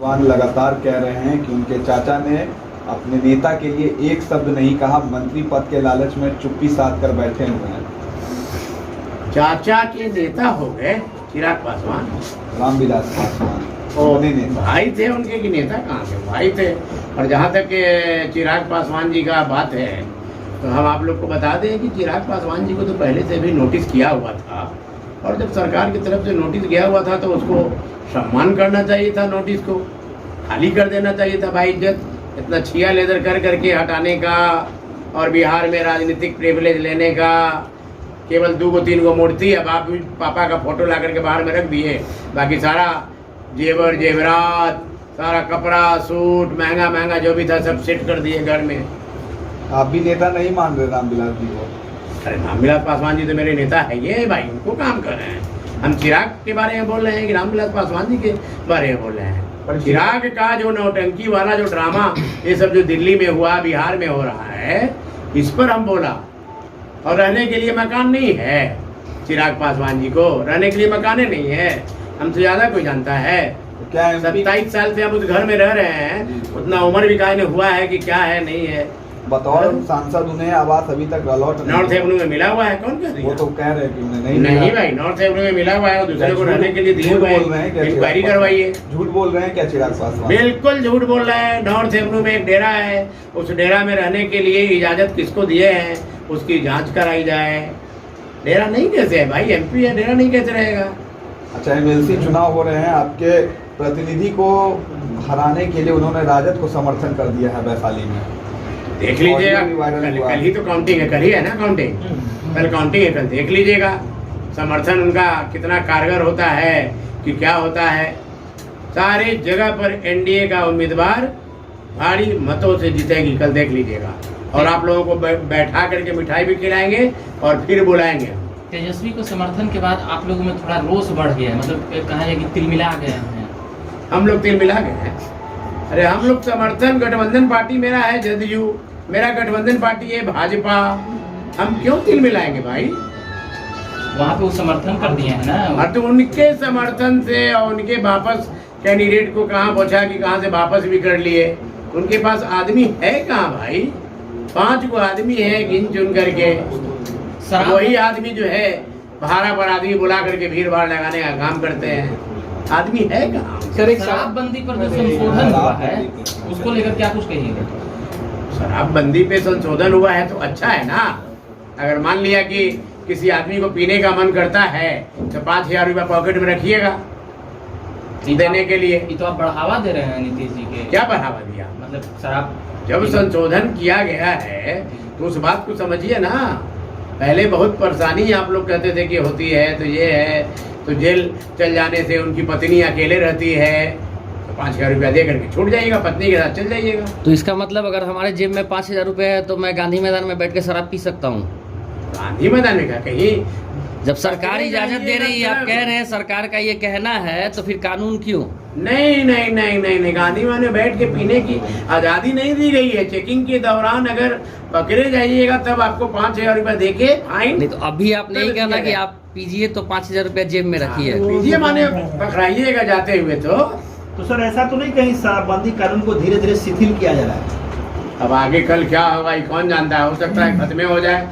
पासवान लगातार कह रहे हैं कि उनके चाचा ने अपने नेता के लिए एक शब्द नहीं कहा, मंत्री पद के लालच में चुप्पी साध कर बैठे हुए हैं। चाचा के नेता हो गए चिराग पासवान, रामविलास पासवान और भाई थे उनके कि नेता कहाँ थे, भाई थे। और जहाँ तक चिराग पासवान जी का बात है तो हम आप लोग को बता दें कि चिराग पासवान जी को तो पहले से भी नोटिस किया हुआ था, और जब सरकार की तरफ से नोटिस गया हुआ था तो उसको सम्मान करना चाहिए था, नोटिस को खाली कर देना चाहिए था। भाई इज्जत इतना छिया लेदर कर करके हटाने का और बिहार में राजनीतिक प्रिविलेज लेने का, केवल 2-3 गो मूर्ति अब आप पापा का फोटो ला करके बाहर में रख दिए, बाकी सारा जेवर जेवरात, सारा कपड़ा सूट महंगा महंगा जो भी था सब सेट कर दिए घर में। आप भी नेता नहीं मान रहे रामविलास जी को? अरे रामविलास पासवान जी तो मेरे नेता है ये भाई, उनको काम कर रहे हैं। हम चिराग के बारे में बोल रहे हैं कि रामविलास पासवान जी के बारे में बोल रहे हैं? पर चिराग का जो नौटंकी वाला जो ड्रामा ये सब जो दिल्ली में हुआ, बिहार में हो रहा है, इस पर हम बोला। और रहने के लिए मकान नहीं है चिराग पासवान जी को, रहने के लिए मकाने नहीं है, हमसे ज्यादा कोई जानता है। तो क्या 27 साल से हम उस घर में रह रहे हैं, उतना उम्र भी काहे हुआ है कि क्या है नहीं है। बतौर सांसद उन्हें आवास अभी तक अलॉट नॉर्थ एवेन्यू में मिला हुआ है, कौन कह रही है? वो तो कह रहे हैं कि उन्हें नहीं भाई, नॉर्थ एवेन्यू में मिला हुआ है, दूसरे को रहने के लिए दिए हुए हैं, इंक्वायरी करवाइए। झूठ बोल रहे हैं क्या चिराग पासवान? बिल्कुल झूठ बोल रहे हैं। नॉर्थ एवेन्यू में एक डेरा है, उस डेरा में रहने के लिए इजाजत किसको दिए हैं उसकी जांच कराई जाए। डेरा नहीं कैसे है भाई, एमपी है, डेरा नहीं कैसे रहेगा? अच्छा, एमएलसी चुनाव हो रहे हैं, आपके प्रतिनिधि को हराने के लिए उन्होंने राजद को समर्थन कर दिया है वैशाली में, देख लीजिएगा। कल ही तो काउंटिंग है, कल ही है ना काउंटिंग, कल काउंटिंग है, कल देख लीजिएगा समर्थन उनका कितना कारगर होता है कि क्या होता है। सारी जगह पर एनडीए का उम्मीदवार भारी मतों से जीतेगी, कल देख लीजिएगा। और आप लोगों को बैठा करके मिठाई भी खिलाएंगे और फिर बुलाएंगे। तेजस्वी को समर्थन के बाद आप लोगों में थोड़ा रोष बढ़ गया है, मतलब कहा जाए कि तिलमिला गए हैं। हम लोग तिलमिला गए हैं? अरे हम लोग समर्थन, गठबंधन पार्टी मेरा है जदयू, मेरा गठबंधन पार्टी है भाजपा, हम क्यों तिलमिलाएंगे भाई? वहाँ पे वो समर्थन कर दिए हैं ना। तो उनके समर्थन से और उनके वापस कैंडिडेट को कहाँ पहुँचा कि कहाँ से वापस भी कर लिए। उनके पास आदमी है कहाँ भाई? 5 गो आदमी है गिन चुन करके, वही आदमी जो है भाड़ा पर आदमी बुला करके भीड़ भाड़ लगाने का काम करते हैं। आदमी है कहाँ? शराबबंदी पर जो संशोधन हुआ है उसको लेकर क्या कुछ कहिएगा? शराबबंदी पे संशोधन हुआ है तो अच्छा है ना। अगर मान लिया कि किसी आदमी को पीने का मन करता है तो 5,000 रुपया पॉकेट में रखिएगा देने के लिए। ये तो आप बढ़ावा दे रहे हैं नीतीश जी के। क्या बढ़ावा दिया? मतलब शराब जब संशोधन किया गया है तो उस बात को समझिए ना। पहले बहुत परेशानी आप लोग कहते थे कि होती है, तो ये है, तो जेल चल जाने से उनकी पत्नी अकेले रहती है तो 5,000 रुपया दे करके छूट जाइएगा, पत्नी के साथ चल जाइएगा। तो इसका मतलब अगर हमारे जेब में 5,000 रुपये है तो मैं गांधी मैदान में बैठ के शराब पी सकता हूँ? गांधी मैदान में क्या, कहीं जब सरकार इजाजत दे रही है, आप कह रहे हैं सरकार का ये कहना है, तो फिर कानून क्यों? नहीं नहीं नहीं नहीं नहीं, गांधी मैदान में बैठ के पीने की आज़ादी नहीं दी गई है। चेकिंग के दौरान अगर पकड़े जाइएगा तब आपको 5,000 रुपया दे के फाइन। नहीं तो अभी आप नहीं कहना कि आप पीजिए तो 5,000 रुपया जेब में रखिए। पीजिए माने पकड़ाइएगा जाते हुए तो सर ऐसा तो नहीं कहीं शराबबंदी कानून को धीरे धीरे शिथिल किया जा रहा है? अब आगे कल क्या होगा कौन जानता है, हो सकता है खत्म हो जाए।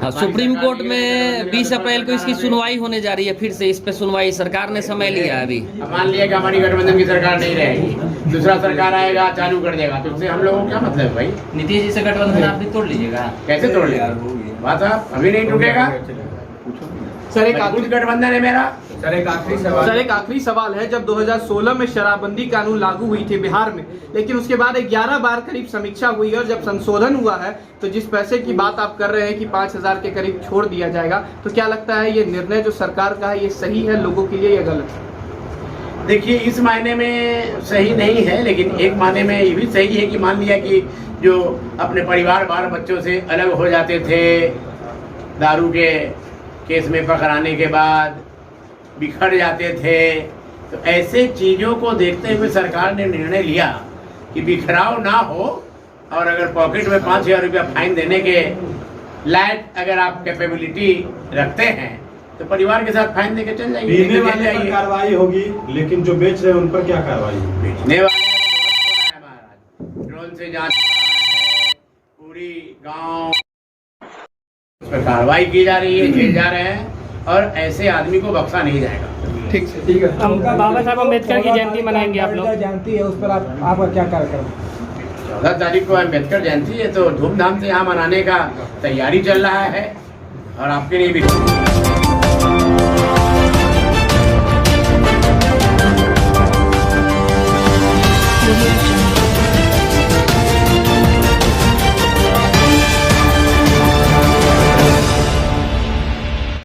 हाँ, सुप्रीम कोर्ट में 20 अप्रैल को इसकी सुनवाई होने जा रही है, फिर से इस पे सुनवाई सरकार ने समय लिया है अभी। मान लिया कि हमारी गठबंधन की सरकार नहीं रहेगी, दूसरा सरकार आएगा चालू कर देगा, तो उससे हम लोगों को क्या मतलब है भाई? नीतीश जी से गठबंधन आप भी तोड़ लीजिएगा? कैसे तोड़ लेगा बात? आप अभी नहीं टूटेगा सर। एक गठबंधन है मेरा। सर एक आखिरी सवाल है। जब 2016 में शराबबंदी कानून लागू हुई थी बिहार में, लेकिन उसके बाद 11 बार करीब समीक्षा हुई और जब संशोधन हुआ है तो जिस पैसे की बात आप कर रहे हैं कि 5,000 के करीब छोड़ दिया जाएगा, तो क्या लगता है ये निर्णय जो सरकार का है ये सही है लोगों के लिए या गलत है? देखिए, इस मायने में सही नहीं है, लेकिन एक मायने में ये भी सही है कि मान लिया कि जो अपने परिवार बाल बच्चों से अलग हो जाते थे, दारू के केस में पकड़ाने के बाद बिखर जाते थे, तो ऐसे चीज़ों को देखते हुए सरकार ने निर्णय लिया कि बिखराव ना हो, और अगर पॉकेट में 5,000 रुपया फाइन देने के लायक अगर आप कैपेबिलिटी रखते हैं तो परिवार के साथ फाइन देके चल जाएंगे। पीने वाले पर कार्रवाई होगी, लेकिन जो बेच रहे हैं उन पर क्या कार्रवाई होगी? बेचने वाले बहुत हो रहा है महाराज, ड्रोन से जांच हो रहा है, पूरी गांव उस पर कार्रवाई की जा रही है, जेल जा रहे हैं, और ऐसे आदमी को बख्शा नहीं जाएगा। ठीक है। बाबा साहब अम्बेडकर की जयंती मनाएंगे आप लोग? जयंती है, उस पर आपका क्या कार्यक्रम? 14 तारीख को अम्बेडकर जयंती है, तो धूमधाम से यहाँ मनाने का तैयारी चल रहा है, और आपके लिए भी